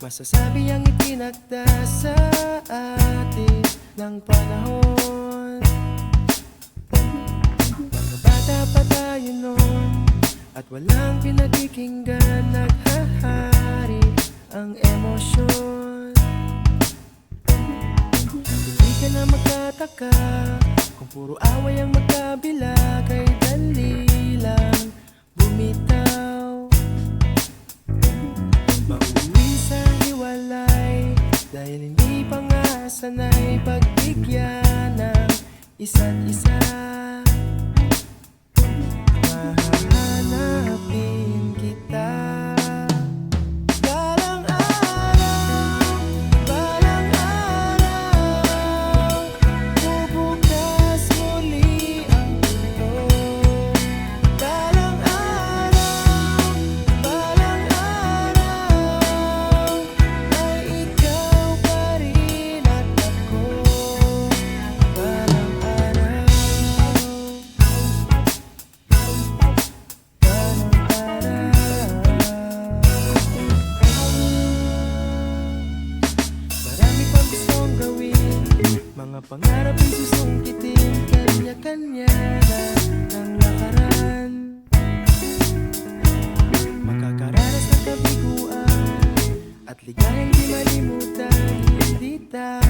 Masasabi ang itinakda sa atin ng panahon. Mga bata pa tayo noon at walang pinakikinggan, naghahari ang emosyon. Hindi ka na magtataka kung puro away ang magkabila, kay dali lang bumitaw. Mauwi sa hiwalay dahil hindi pa nga sanay pagbigyan ng isa't isa. Hahanapin kita balang araw, balang araw. Bubukas muli ang mundo. Balang araw, balang araw, ay ikaw pa rin at ako. Balang araw, marami pang gustong gawin, mga pangarap ay susungkitin, kanya-kanya na ng lakaran. Makakaranas ng kabiguan at ligayang di malimutan, hindi tayo